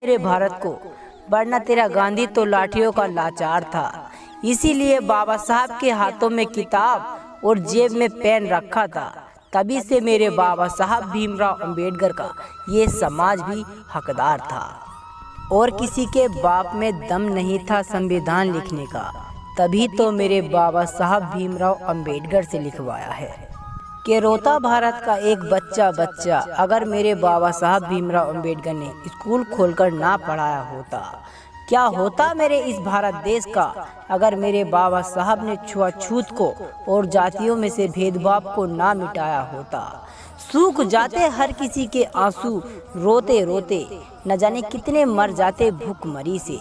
मेरे भारत को, वरना तेरा गांधी तो लाठियों का लाचार था। इसीलिए बाबा साहब के हाथों में किताब और जेब में पेन रखा था। तभी से मेरे बाबा साहब भीमराव अंबेडकर का ये समाज भी हकदार था। और किसी के बाप में दम नहीं था संविधान लिखने का, तभी तो मेरे बाबा साहब भीमराव अंबेडकर से लिखवाया है कि रोता भारत का एक बच्चा अगर मेरे बाबा साहब भीमराव अंबेडकर ने स्कूल खोलकर ना पढ़ाया होता। क्या होता मेरे इस भारत देश का अगर मेरे बाबा साहब ने छुआछूत को और जातियों में से भेदभाव को ना मिटाया होता। सूख जाते हर किसी के आंसू रोते रोते, न जाने कितने मर जाते भूखमरी से।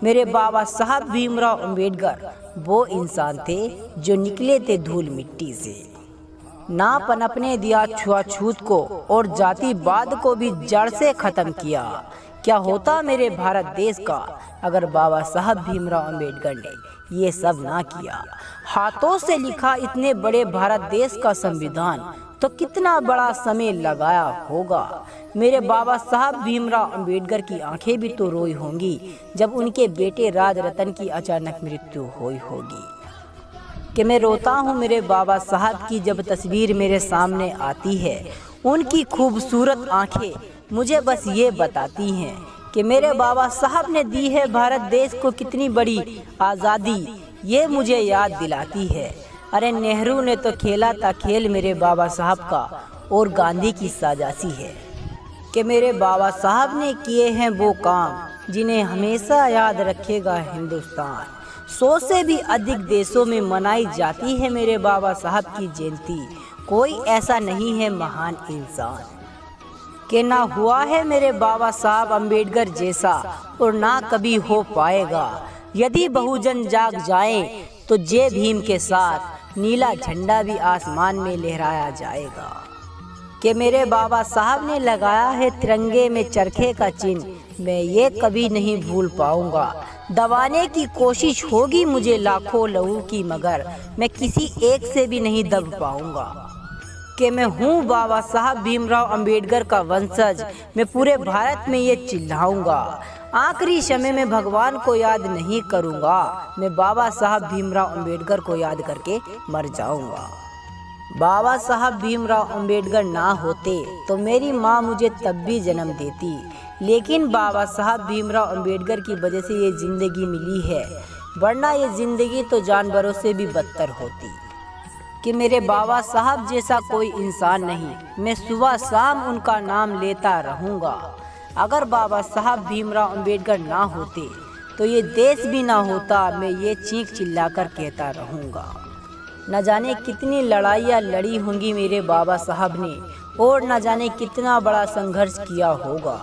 मेरे बाबा साहब भीमराव अंबेडकर वो इंसान थे जो निकले थे धूल मिट्टी से। ना पनपने दिया छुआछूत को और जातिवाद को भी जड़ से खत्म किया। क्या होता मेरे भारत देश का अगर बाबा साहब भीमराव अंबेडकर ने ये सब ना किया। हाथों से लिखा इतने बड़े भारत देश का संविधान तो कितना बड़ा समय लगाया होगा। मेरे बाबा साहब भीमराव अंबेडकर की आंखें भी तो रोई होंगी जब उनके बेटे राजरतन की अचानक मृत्यु हुई होगी। कि मैं रोता हूँ मेरे बाबा साहब की जब तस्वीर मेरे सामने आती है। उनकी खूबसूरत आंखें मुझे बस ये बताती हैं कि मेरे बाबा साहब ने दी है भारत देश को कितनी बड़ी आज़ादी, ये मुझे याद दिलाती है। अरे नेहरू ने तो खेला था खेल मेरे बाबा साहब का, और गांधी की साजासी है कि मेरे बाबा साहब ने किए हैं वो काम जिन्हें हमेशा याद रखेगा हिंदुस्तान। 100 से भी अधिक देशों में मनाई जाती है मेरे बाबा साहब की जयंती। कोई ऐसा नहीं है महान इंसान कि ना हुआ है मेरे बाबा साहब अंबेडकर जैसा, और ना कभी हो पाएगा। यदि बहुजन जाग जाए तो जय भीम के साथ नीला झंडा भी आसमान में लहराया जाएगा। कि मेरे बाबा साहब ने लगाया है तिरंगे में चरखे का चिन्ह, मैं ये कभी नहीं भूल पाऊंगा। दबाने की कोशिश होगी मुझे लाखों लहू की, मगर मैं किसी एक से भी नहीं दब पाऊंगा। कि मैं हूँ बाबा साहब भीमराव अंबेडकर का वंशज, मैं पूरे भारत में ये चिल्लाऊंगा। आखिरी समय में भगवान को याद नहीं करूँगा, मैं बाबा साहब भीमराव अंबेडकर को याद करके मर जाऊँगा। बाबा साहब भीमराव अंबेडकर ना होते तो मेरी माँ मुझे तब भी जन्म देती, लेकिन बाबा साहब भीमराव अंबेडकर की वजह से ये ज़िंदगी मिली है, वरना ये ज़िंदगी तो जानवरों से भी बदतर होती। कि मेरे बाबा साहब जैसा कोई इंसान नहीं, मैं सुबह शाम उनका नाम लेता रहूँगा। अगर बाबा साहब भीमराव अंबेडकर ना होते तो ये देश भी ना होता, मैं ये चीख चिल्लाकर कहता रहूँगा। न जाने कितनी लड़ाइयाँ लड़ी होंगी मेरे बाबा साहब ने, और न जाने कितना बड़ा संघर्ष किया होगा,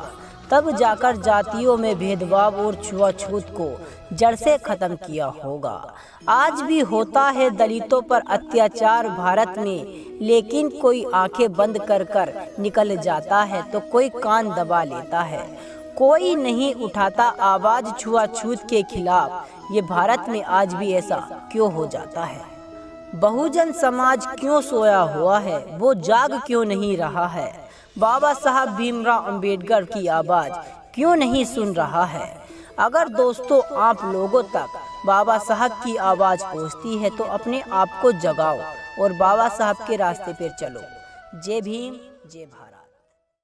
तब जाकर जातियों में भेदभाव और छुआछूत को जड़ से खत्म किया होगा। आज भी होता है दलितों पर अत्याचार भारत में, लेकिन कोई आंखें बंद कर कर निकल जाता है तो कोई कान दबा लेता है। कोई नहीं उठाता आवाज़ छुआछूत के खिलाफ। ये भारत में आज भी ऐसा क्यों हो जाता है? बहुजन समाज क्यों सोया हुआ है? वो जाग क्यों नहीं रहा है? बाबा साहब भीमराव अंबेडकर की आवाज़ क्यों नहीं सुन रहा है? अगर दोस्तों आप लोगों तक बाबा साहब की आवाज़ पहुंचती है तो अपने आप को जगाओ और बाबा साहब के रास्ते पर चलो। जय भीम, जय भारत।